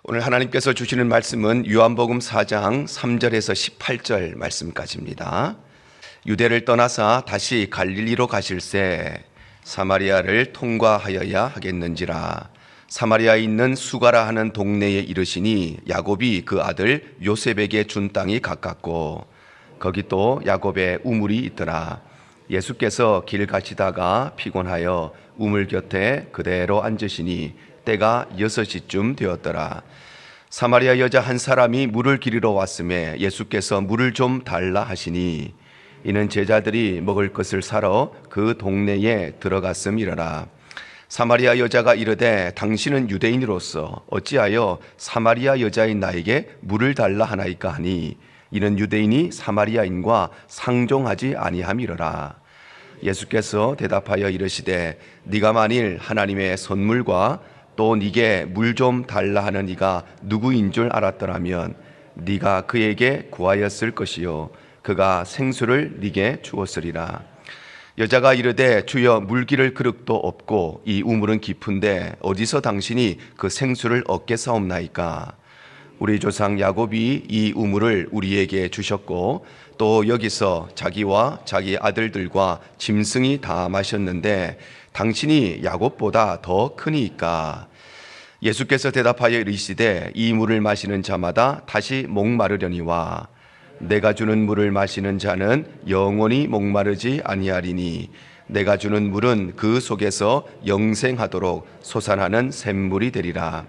오늘 하나님께서 주시는 말씀은 요한복음 4장 3절에서 18절 말씀까지입니다. 유대를 떠나사 다시 갈릴리로 가실새 사마리아를 통과하여야 하겠는지라. 사마리아에 있는 수가라 하는 동네에 이르시니 야곱이 그 아들 요셉에게 준 땅이 가깝고 거기 또 야곱의 우물이 있더라. 예수께서 길 가시다가 피곤하여 우물 곁에 그대로 앉으시니 때가 6시쯤 되었더라. 사마리아 여자 한 사람이 물을 기르러 왔음에 예수께서 물을 좀 달라 하시니 이는 제자들이 먹을 것을 사러 그 동네에 들어갔음이러라. 사마리아 여자가 이르되 당신은 유대인으로서 어찌하여 사마리아 여자인 나에게 물을 달라 하나이까 하니 이는 유대인이 사마리아인과 상종하지 아니함이러라. 예수께서 대답하여 이르시되 네가 만일 하나님의 선물과 또 네게 물 좀 달라 하는 이가 누구인 줄 알았더라면 네가 그에게 구하였을 것이요 그가 생수를 네게 주었으리라. 여자가 이르되 주여 물 기를 그릇도 없고 이 우물은 깊은데 어디서 당신이 그 생수를 얻겠사옵나이까. 우리 조상 야곱이 이 우물을 우리에게 주셨고 또 여기서 자기와 자기 아들들과 짐승이 다 마셨는데 당신이 야곱보다 더 크니까. 예수께서 대답하여 이르시되 이 물을 마시는 자마다 다시 목마르려니와 내가 주는 물을 마시는 자는 영원히 목마르지 아니하리니 내가 주는 물은 그 속에서 영생하도록 솟아나는 샘물이 되리라.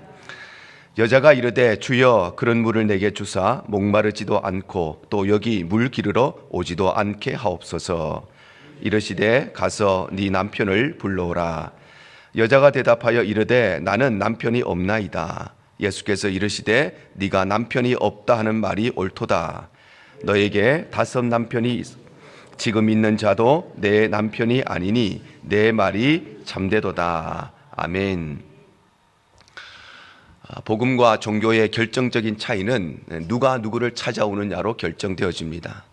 여자가 이르되 주여 그런 물을 내게 주사 목마르지도 않고 또 여기 물 기르러 오지도 않게 하옵소서. 이르시되 가서 네 남편을 불러오라. 여자가 대답하여 이르되 나는 남편이 없나이다. 예수께서 이르시되 네가 남편이 없다 하는 말이 옳도다. 너에게 5 남편이 지금 있는 자도 내 남편이 아니니 내 말이 참되도다. 아멘. 복음과 종교의 결정적인 차이는 누가 누구를 찾아오느냐로 결정되어집니다.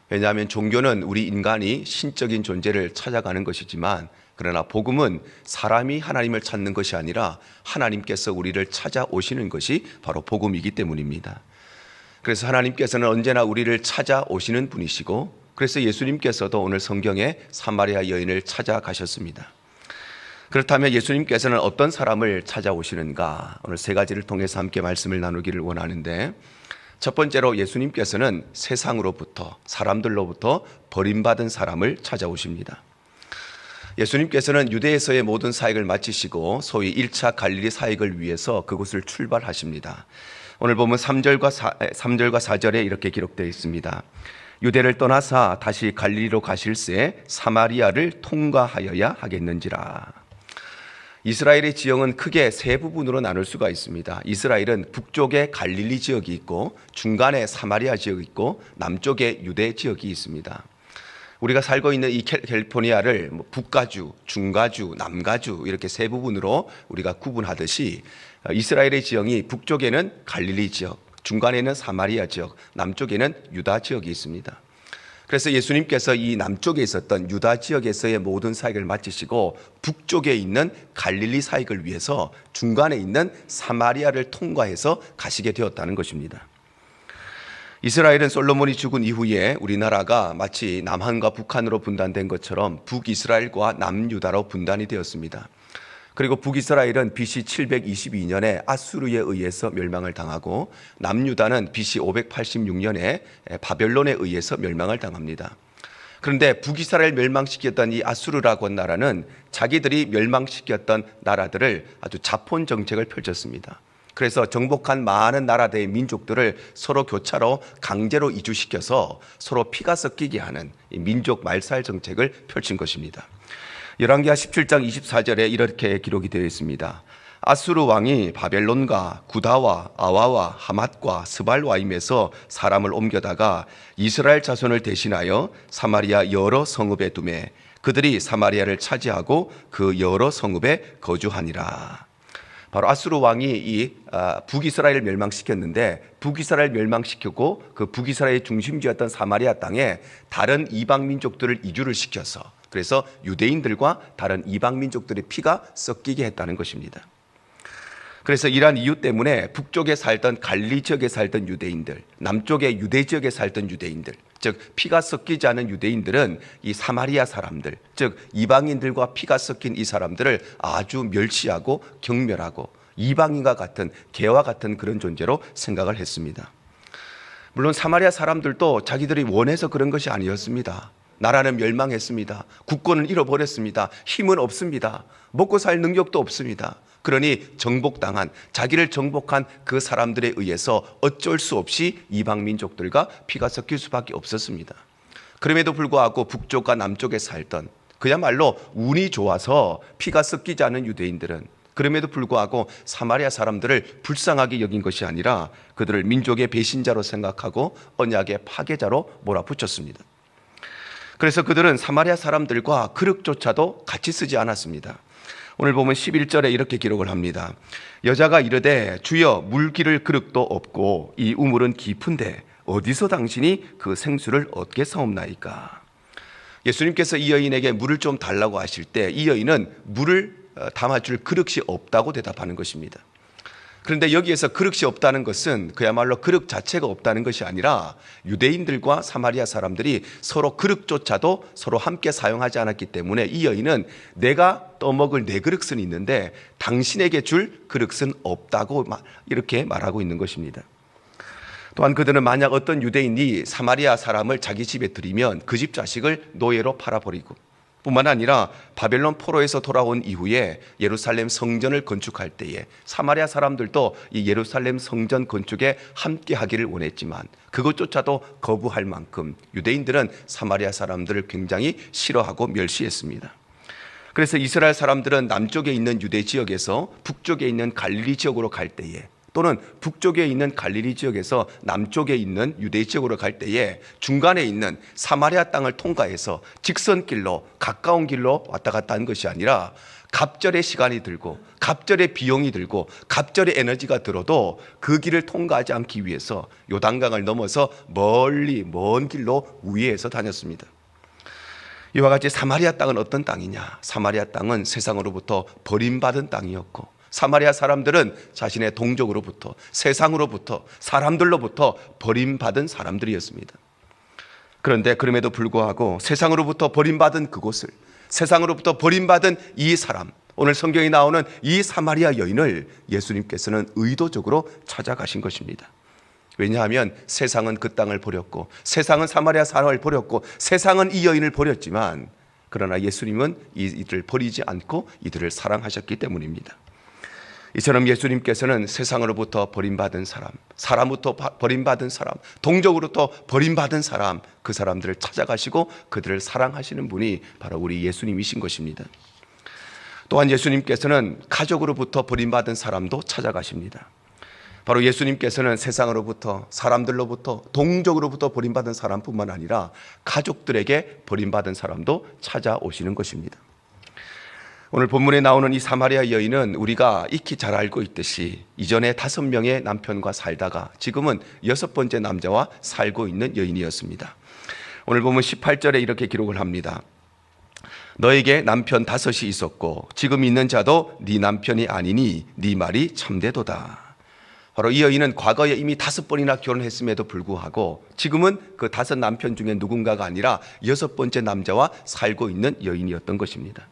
왜냐하면 종교는 우리 인간이 신적인 존재를 찾아가는 것이지만 그러나 복음은 사람이 하나님을 찾는 것이 아니라 하나님께서 우리를 찾아오시는 것이 바로 복음이기 때문입니다. 그래서 하나님께서는 언제나 우리를 찾아오시는 분이시고 그래서 예수님께서도 오늘 성경에 사마리아 여인을 찾아가셨습니다. 그렇다면 예수님께서는 어떤 사람을 찾아오시는가? 오늘 3가지를 통해서 함께 말씀을 나누기를 원하는데 첫 번째로 예수님께서는 세상으로부터 사람들로부터 버림받은 사람을 찾아오십니다. 예수님께서는 유대에서의 모든 사역을 마치시고 소위 1차 갈릴리 사역을 위해서 그곳을 출발하십니다. 오늘 보면 3절과 4절에 이렇게 기록되어 있습니다. 유대를 떠나사 다시 갈릴리로 가실새 사마리아를 통과하여야 하겠는지라. 이스라엘의 지형은 크게 3부분으로 나눌 수가 있습니다. 이스라엘은 북쪽에 갈릴리 지역이 있고 중간에 사마리아 지역이 있고 남쪽에 유대 지역이 있습니다. 우리가 살고 있는 이 캘리포니아를 북가주, 중가주, 남가주 이렇게 3부분으로 우리가 구분하듯이 이스라엘의 지형이 북쪽에는 갈릴리 지역, 중간에는 사마리아 지역, 남쪽에는 유다 지역이 있습니다. 그래서 예수님께서 이 남쪽에 있었던 유다 지역에서의 모든 사역을 마치시고 북쪽에 있는 갈릴리 사역을 위해서 중간에 있는 사마리아를 통과해서 가시게 되었다는 것입니다. 이스라엘은 솔로몬이 죽은 이후에 우리나라가 마치 남한과 북한으로 분단된 것처럼 북이스라엘과 남유다로 분단이 되었습니다. 그리고 북이스라엘은 BC 722년에 아수르에 의해서 멸망을 당하고 남유다는 BC 586년에 바벨론에 의해서 멸망을 당합니다. 그런데 북이스라엘 멸망시켰던 이 아수르라고 하는 나라는 자기들이 멸망시켰던 나라들을 아주 자폰 정책을 펼쳤습니다. 그래서 정복한 많은 나라들의 민족들을 서로 교차로 강제로 이주시켜서 서로 피가 섞이게 하는 민족 말살 정책을 펼친 것입니다. 열왕기하 17장 24절에 이렇게 기록이 되어 있습니다. 아수르 왕이 바벨론과 구다와 아와와 하맛과 스발와임에서 사람을 옮겨다가 이스라엘 자손을 대신하여 사마리아 여러 성읍에 두매 그들이 사마리아를 차지하고 그 여러 성읍에 거주하니라. 바로 아수르 왕이 이 북이스라엘을 멸망시켰는데 북이스라엘 멸망시키고 그 북이스라엘의 중심지였던 사마리아 땅에 다른 이방 민족들을 이주를 시켜서 그래서 유대인들과 다른 이방 민족들의 피가 섞이게 했다는 것입니다. 그래서 이러한 이유 때문에 북쪽에 살던 갈릴리 지역에 살던 유대인들, 남쪽의 유대 지역에 살던 유대인들, 즉 피가 섞이지 않은 유대인들은 이 사마리아 사람들, 즉 이방인들과 피가 섞인 이 사람들을 아주 멸시하고 경멸하고 이방인과 같은, 개와 같은 그런 존재로 생각을 했습니다. 물론 사마리아 사람들도 자기들이 원해서 그런 것이 아니었습니다. 나라는 멸망했습니다. 국권을 잃어버렸습니다. 힘은 없습니다. 먹고 살 능력도 없습니다. 그러니 정복당한, 자기를 정복한 그 사람들에 의해서 어쩔 수 없이 이방 민족들과 피가 섞일 수밖에 없었습니다. 그럼에도 불구하고 북쪽과 남쪽에 살던 그야말로 운이 좋아서 피가 섞이지 않은 유대인들은 그럼에도 불구하고 사마리아 사람들을 불쌍하게 여긴 것이 아니라 그들을 민족의 배신자로 생각하고 언약의 파괴자로 몰아붙였습니다. 그래서 그들은 사마리아 사람들과 그릇조차도 같이 쓰지 않았습니다. 오늘 보면 11절에 이렇게 기록을 합니다. 여자가 이르되 주여 물 기를 그릇도 없고 이 우물은 깊은데 어디서 당신이 그 생수를 얻겠사옵나이까. 예수님께서 이 여인에게 물을 좀 달라고 하실 때 이 여인은 물을 담아줄 그릇이 없다고 대답하는 것입니다. 그런데 여기에서 그릇이 없다는 것은 그야말로 그릇 자체가 없다는 것이 아니라 유대인들과 사마리아 사람들이 서로 그릇조차도 서로 함께 사용하지 않았기 때문에 이 여인은 내가 떠먹을 내 그릇은 있는데 당신에게 줄 그릇은 없다고 이렇게 말하고 있는 것입니다. 또한 그들은 만약 어떤 유대인이 사마리아 사람을 자기 집에 들이면 그 집 자식을 노예로 팔아버리고 뿐만 아니라 바벨론 포로에서 돌아온 이후에 예루살렘 성전을 건축할 때에 사마리아 사람들도 이 예루살렘 성전 건축에 함께 하기를 원했지만 그것조차도 거부할 만큼 유대인들은 사마리아 사람들을 굉장히 싫어하고 멸시했습니다. 그래서 이스라엘 사람들은 남쪽에 있는 유대 지역에서 북쪽에 있는 갈릴리 지역으로 갈 때에 또는 북쪽에 있는 갈릴리 지역에서 남쪽에 있는 유대 지역으로 갈 때에 중간에 있는 사마리아 땅을 통과해서 직선길로 가까운 길로 왔다 갔다 하는 것이 아니라 갑절의 시간이 들고 갑절의 비용이 들고 갑절의 에너지가 들어도 그 길을 통과하지 않기 위해서 요단강을 넘어서 멀리 먼 길로 우회해서 다녔습니다. 이와 같이 사마리아 땅은 어떤 땅이냐? 사마리아 땅은 세상으로부터 버림받은 땅이었고 사마리아 사람들은 자신의 동족으로부터 세상으로부터 사람들로부터 버림받은 사람들이었습니다. 그런데 그럼에도 불구하고 세상으로부터 버림받은 그곳을 세상으로부터 버림받은 이 사람 오늘 성경에 나오는 이 사마리아 여인을 예수님께서는 의도적으로 찾아가신 것입니다. 왜냐하면 세상은 그 땅을 버렸고 세상은 사마리아 사람을 버렸고 세상은 이 여인을 버렸지만 그러나 예수님은 이들을 버리지 않고 이들을 사랑하셨기 때문입니다. 이처럼 예수님께서는 세상으로부터 버림받은 사람, 사람부터 버림받은 사람, 동족으로부터 버림받은 사람, 그 사람들을 찾아가시고 그들을 사랑하시는 분이 바로 우리 예수님이신 것입니다. 또한 예수님께서는 가족으로부터 버림받은 사람도 찾아가십니다. 바로 예수님께서는 세상으로부터 사람들로부터 동족으로부터 버림받은 사람뿐만 아니라 가족들에게 버림받은 사람도 찾아오시는 것입니다. 오늘 본문에 나오는 이 사마리아 여인은 우리가 익히 잘 알고 있듯이 이전에 5명의 남편과 살다가 지금은 6번째 남자와 살고 있는 여인이었습니다. 오늘 보면 18절에 이렇게 기록을 합니다. 너에게 남편 5이 있었고 지금 있는 자도 네 남편이 아니니 네 말이 참되도다. 바로 이 여인은 과거에 이미 5번이나 결혼했음에도 불구하고 지금은 그 5 남편 중에 누군가가 아니라 6번째 남자와 살고 있는 여인이었던 것입니다.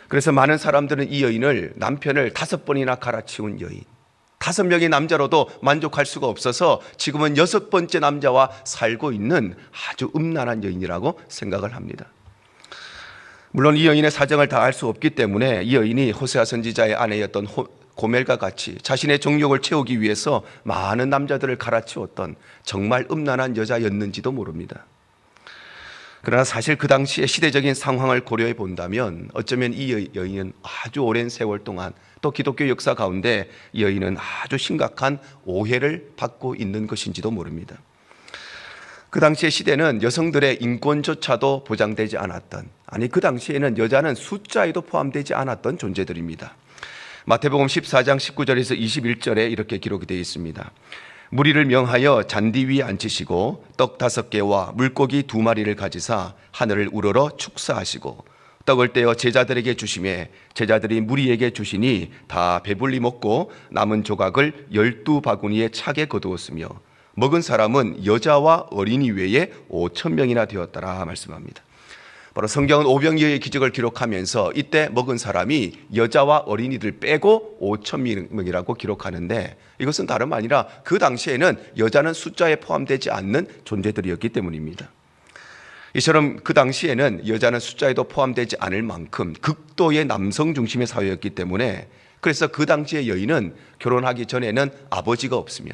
그래서 많은 사람들은 이 여인을 남편을 5번이나 갈아치운 여인, 5명의 남자로도 만족할 수가 없어서 지금은 6번째 남자와 살고 있는 아주 음란한 여인이라고 생각을 합니다. 물론 이 여인의 사정을 다 알 수 없기 때문에 이 여인이 호세아 선지자의 아내였던 고멜과 같이 자신의 정욕을 채우기 위해서 많은 남자들을 갈아치웠던 정말 음란한 여자였는지도 모릅니다. 그러나 사실 그 당시의 시대적인 상황을 고려해 본다면 어쩌면 이 여인은 아주 오랜 세월 동안 또 기독교 역사 가운데 이 여인은 아주 심각한 오해를 받고 있는 것인지도 모릅니다. 그 당시의 시대는 여성들의 인권조차도 보장되지 않았던, 아니 그 당시에는 여자는 숫자에도 포함되지 않았던 존재들입니다. 마태복음 14장 19절에서 21절에 이렇게 기록이 되어 있습니다. 무리를 명하여 잔디 위에 앉히시고 떡 5개와 물고기 2마리를 가지사 하늘을 우러러 축사하시고 떡을 떼어 제자들에게 주시매 제자들이 무리에게 주시니 다 배불리 먹고 남은 조각을 12바구니에 차게 거두었으며 먹은 사람은 여자와 어린이 외에 5,000명이나 되었더라 말씀합니다. 바로 성경은 오병이어의 기적을 기록하면서 이때 먹은 사람이 여자와 어린이들 빼고 5,000명이라고 기록하는데, 이것은 다름 아니라 그 당시에는 여자는 숫자에 포함되지 않는 존재들이었기 때문입니다. 이처럼 그 당시에는 여자는 숫자에도 포함되지 않을 만큼 극도의 남성 중심의 사회였기 때문에, 그래서 그 당시의 여인은 결혼하기 전에는 아버지가 없으면,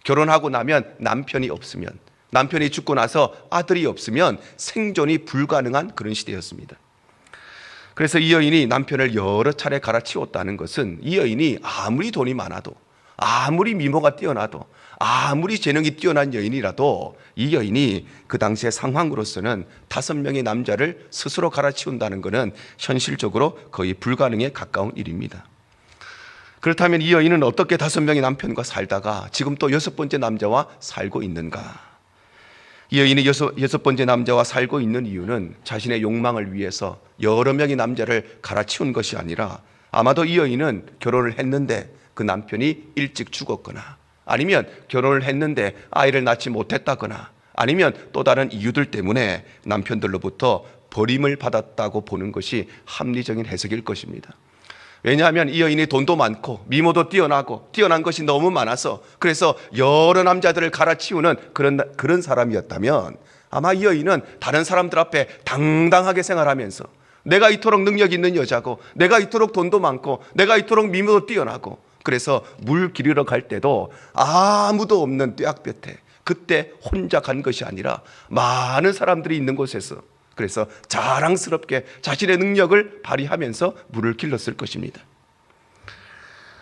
결혼하고 나면 남편이 없으면, 남편이 죽고 나서 아들이 없으면 생존이 불가능한 그런 시대였습니다. 그래서 이 여인이 남편을 여러 차례 갈아치웠다는 것은, 이 여인이 아무리 돈이 많아도, 아무리 미모가 뛰어나도, 아무리 재능이 뛰어난 여인이라도 이 여인이 그 당시의 상황으로서는 5명의 남자를 스스로 갈아치운다는 것은 현실적으로 거의 불가능에 가까운 일입니다. 그렇다면 이 여인은 어떻게 5명의 남편과 살다가 지금 또 6번째 남자와 살고 있는가? 이 여인이 여섯 번째 남자와 살고 있는 이유는 자신의 욕망을 위해서 여러 명의 남자를 갈아치운 것이 아니라, 아마도 이 여인은 결혼을 했는데 그 남편이 일찍 죽었거나, 아니면 결혼을 했는데 아이를 낳지 못했다거나, 아니면 또 다른 이유들 때문에 남편들로부터 버림을 받았다고 보는 것이 합리적인 해석일 것입니다. 왜냐하면 이 여인이 돈도 많고 미모도 뛰어나고 뛰어난 것이 너무 많아서 그래서 여러 남자들을 갈아치우는 그런 사람이었다면, 아마 이 여인은 다른 사람들 앞에 당당하게 생활하면서 내가 이토록 능력 있는 여자고, 내가 이토록 돈도 많고, 내가 이토록 미모도 뛰어나고, 그래서 물 기르러 갈 때도 아무도 없는 뙤약볕에 그때 혼자 간 것이 아니라 많은 사람들이 있는 곳에서, 그래서 자랑스럽게 자신의 능력을 발휘하면서 물을 길렀을 것입니다.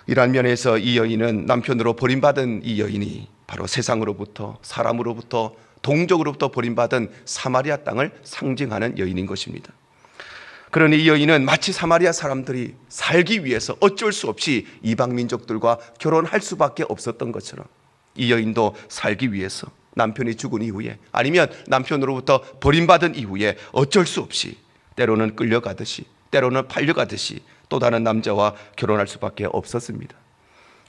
이러한 면에서 이 여인은, 남편으로 버림받은 이 여인이 바로 세상으로부터, 사람으로부터, 동족으로부터 버림받은 사마리아 땅을 상징하는 여인인 것입니다. 그러니 이 여인은 마치 사마리아 사람들이 살기 위해서 어쩔 수 없이 이방 민족들과 결혼할 수밖에 없었던 것처럼, 이 여인도 살기 위해서 남편이 죽은 이후에, 아니면 남편으로부터 버림받은 이후에 어쩔 수 없이 때로는 끌려가듯이, 때로는 팔려가듯이 또 다른 남자와 결혼할 수밖에 없었습니다.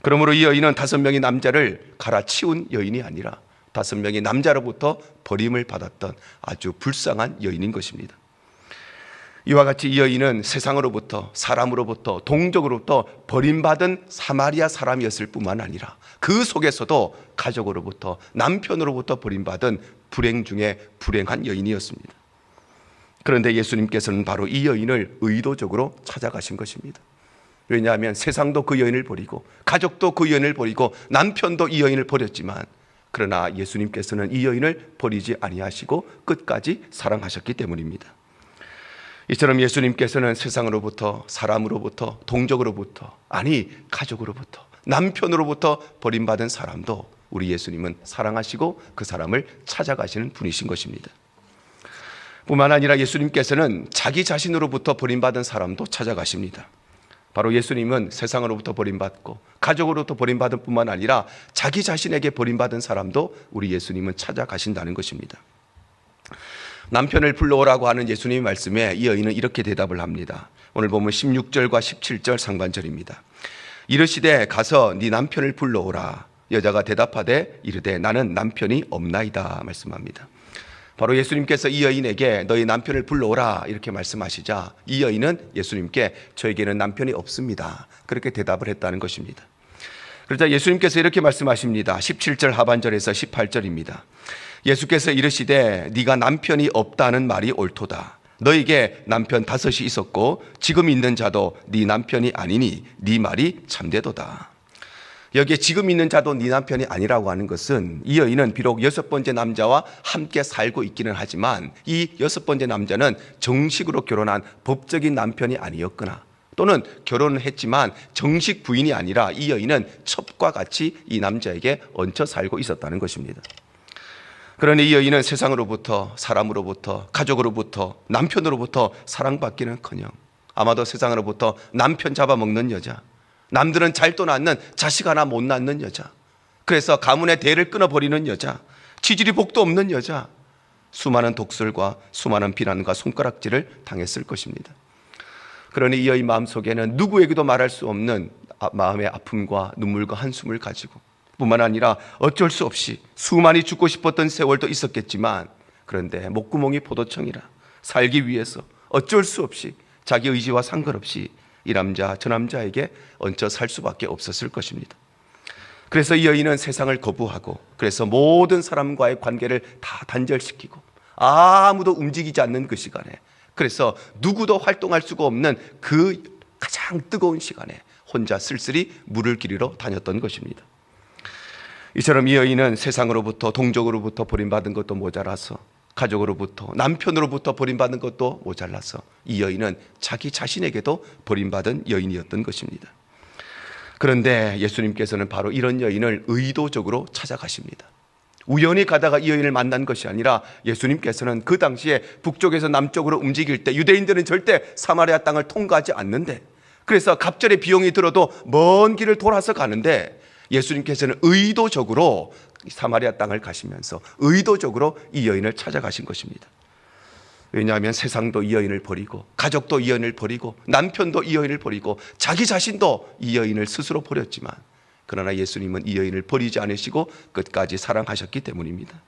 그러므로 이 여인은 5명의 남자를 갈아치운 여인이 아니라 5명의 남자로부터 버림을 받았던 아주 불쌍한 여인인 것입니다. 이와 같이 이 여인은 세상으로부터, 사람으로부터, 동족으로부터 버림받은 사마리아 사람이었을 뿐만 아니라 그 속에서도 가족으로부터, 남편으로부터 버림받은 불행 중에 불행한 여인이었습니다. 그런데 예수님께서는 바로 이 여인을 의도적으로 찾아가신 것입니다. 왜냐하면 세상도 그 여인을 버리고, 가족도 그 여인을 버리고, 남편도 이 여인을 버렸지만, 그러나 예수님께서는 이 여인을 버리지 아니하시고 끝까지 사랑하셨기 때문입니다. 이처럼 예수님께서는 세상으로부터, 사람으로부터, 동족으로부터, 아니 가족으로부터, 남편으로부터 버림받은 사람도 우리 예수님은 사랑하시고 그 사람을 찾아가시는 분이신 것입니다. 뿐만 아니라 예수님께서는 자기 자신으로부터 버림받은 사람도 찾아가십니다. 바로 예수님은 세상으로부터 버림받고 가족으로부터 버림받은 뿐만 아니라 자기 자신에게 버림받은 사람도 우리 예수님은 찾아가신다는 것입니다. 남편을 불러오라고 하는 예수님의 말씀에 이 여인은 이렇게 대답을 합니다. 오늘 보면 16절과 17절 상반절입니다. 이르시되 가서 네 남편을 불러오라. 여자가 대답하되 이르되 나는 남편이 없나이다 말씀합니다. 바로 예수님께서 이 여인에게 너희 남편을 불러오라 이렇게 말씀하시자 이 여인은 예수님께 저에게는 남편이 없습니다 그렇게 대답을 했다는 것입니다. 그러자 예수님께서 이렇게 말씀하십니다. 17절 하반절에서 18절입니다. 예수께서 이르시되 네가 남편이 없다는 말이 옳도다. 너에게 남편 5이 있었고 지금 있는 자도 네 남편이 아니니 네 말이 참되도다. 여기에 지금 있는 자도 네 남편이 아니라고 하는 것은 이 여인은 비록 6번째 남자와 함께 살고 있기는 하지만 이 6번째 남자는 정식으로 결혼한 법적인 남편이 아니었거나 또는 결혼을 했지만 정식 부인이 아니라 이 여인은 첩과 같이 이 남자에게 얹혀 살고 있었다는 것입니다. 그러니 이 여인은 세상으로부터, 사람으로부터, 가족으로부터, 남편으로부터 사랑받기는커녕 아마도 세상으로부터 남편 잡아먹는 여자, 남들은 잘도 낳는 자식 하나 못 낳는 여자, 그래서 가문의 대를 끊어버리는 여자, 치질이 복도 없는 여자, 수많은 독설과 수많은 비난과 손가락질을 당했을 것입니다. 그러니 이 여인 마음속에는 누구에게도 말할 수 없는 마음의 아픔과 눈물과 한숨을 가지고, 뿐만 아니라 어쩔 수 없이 수많이 죽고 싶었던 세월도 있었겠지만, 그런데 목구멍이 포도청이라 살기 위해서 어쩔 수 없이 자기 의지와 상관없이 이 남자 저 남자에게 얹혀 살 수밖에 없었을 것입니다. 그래서 이 여인은 세상을 거부하고, 그래서 모든 사람과의 관계를 다 단절시키고 아무도 움직이지 않는 그 시간에, 그래서 누구도 활동할 수가 없는 그 가장 뜨거운 시간에 혼자 쓸쓸히 물을 기르러 다녔던 것입니다. 이처럼 이 여인은 세상으로부터, 동족으로부터 버림받은 것도 모자라서, 가족으로부터, 남편으로부터 버림받은 것도 모자라서 이 여인은 자기 자신에게도 버림받은 여인이었던 것입니다. 그런데 예수님께서는 바로 이런 여인을 의도적으로 찾아가십니다. 우연히 가다가 이 여인을 만난 것이 아니라, 예수님께서는 그 당시에 북쪽에서 남쪽으로 움직일 때 유대인들은 절대 사마리아 땅을 통과하지 않는데, 그래서 갑절의 비용이 들어도 먼 길을 돌아서 가는데, 예수님께서는 의도적으로 사마리아 땅을 가시면서 의도적으로 이 여인을 찾아가신 것입니다. 왜냐하면 세상도 이 여인을 버리고, 가족도 이 여인을 버리고, 남편도 이 여인을 버리고, 자기 자신도 이 여인을 스스로 버렸지만, 그러나 예수님은 이 여인을 버리지 않으시고 끝까지 사랑하셨기 때문입니다.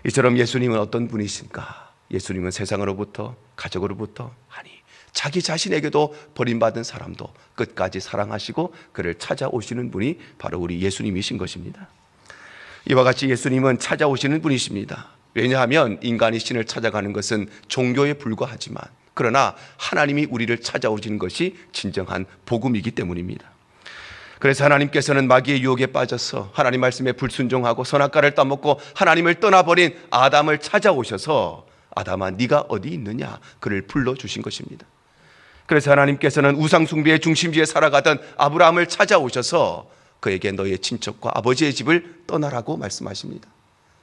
이처럼 예수님은 어떤 분이신가? 예수님은 세상으로부터, 가족으로부터, 아니 자기 자신에게도 버림받은 사람도 끝까지 사랑하시고 그를 찾아오시는 분이 바로 우리 예수님이신 것입니다. 이와 같이 예수님은 찾아오시는 분이십니다. 왜냐하면 인간이 신을 찾아가는 것은 종교에 불과하지만, 그러나 하나님이 우리를 찾아오시는 것이 진정한 복음이기 때문입니다. 그래서 하나님께서는 마귀의 유혹에 빠져서 하나님 말씀에 불순종하고 선악과를 따먹고 하나님을 떠나버린 아담을 찾아오셔서, 아담아 네가 어디 있느냐, 그를 불러주신 것입니다. 그래서 하나님께서는 우상 숭배의 중심지에 살아가던 아브라함을 찾아오셔서 그에게 너의 친척과 아버지의 집을 떠나라고 말씀하십니다.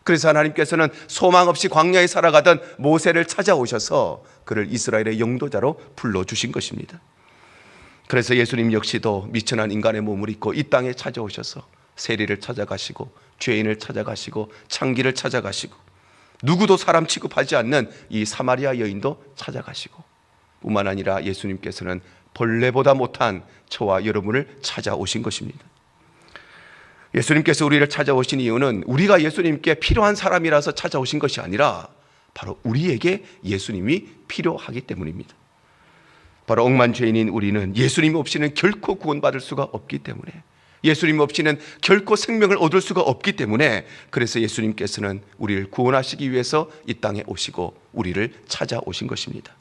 그래서 하나님께서는 소망 없이 광야에 살아가던 모세를 찾아오셔서 그를 이스라엘의 영도자로 불러주신 것입니다. 그래서 예수님 역시도 미천한 인간의 몸을 입고 이 땅에 찾아오셔서 세리를 찾아가시고, 죄인을 찾아가시고, 창기를 찾아가시고, 누구도 사람 취급하지 않는 이 사마리아 여인도 찾아가시고, 뿐만 아니라 예수님께서는 벌레보다 못한 저와 여러분을 찾아오신 것입니다. 예수님께서 우리를 찾아오신 이유는 우리가 예수님께 필요한 사람이라서 찾아오신 것이 아니라, 바로 우리에게 예수님이 필요하기 때문입니다. 바로 억만죄인인 우리는 예수님 없이는 결코 구원받을 수가 없기 때문에, 예수님 없이는 결코 생명을 얻을 수가 없기 때문에, 그래서 예수님께서는 우리를 구원하시기 위해서 이 땅에 오시고 우리를 찾아오신 것입니다.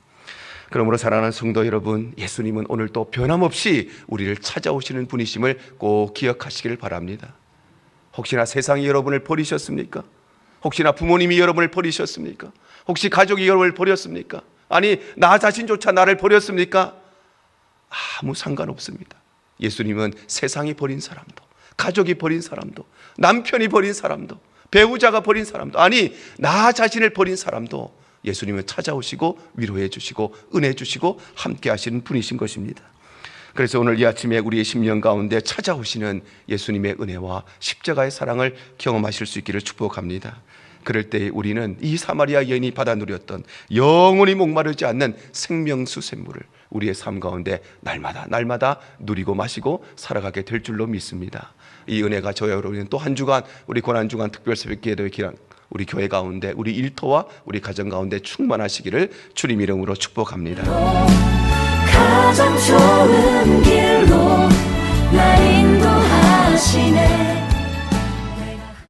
그러므로 사랑하는 성도 여러분, 예수님은 오늘도 변함없이 우리를 찾아오시는 분이심을 꼭 기억하시기를 바랍니다. 혹시나 세상이 여러분을 버리셨습니까? 혹시나 부모님이 여러분을 버리셨습니까? 혹시 가족이 여러분을 버렸습니까? 아니 나 자신조차 나를 버렸습니까? 아무 상관없습니다. 예수님은 세상이 버린 사람도, 가족이 버린 사람도, 남편이 버린 사람도, 배우자가 버린 사람도, 아니 나 자신을 버린 사람도 예수님은 찾아오시고 위로해 주시고 은혜 주시고 함께 하시는 분이신 것입니다. 그래서 오늘 이 아침에 우리의 심령 가운데 찾아오시는 예수님의 은혜와 십자가의 사랑을 경험하실 수 있기를 축복합니다. 그럴 때 우리는 이 사마리아 여인이 받아 누렸던 영원히 목마르지 않는 생명수 샘물을 우리의 삶 가운데 날마다 누리고 마시고 살아가게 될 줄로 믿습니다. 이 은혜가 저와 여러분은 또 한 주간 우리 고난주간 특별 새벽기도의 기간 우리 교회 가운데, 우리 일터와 우리 가정 가운데 충만하시기를 주님 이름으로 축복합니다. 가장 좋은 길로 날 인도하시네.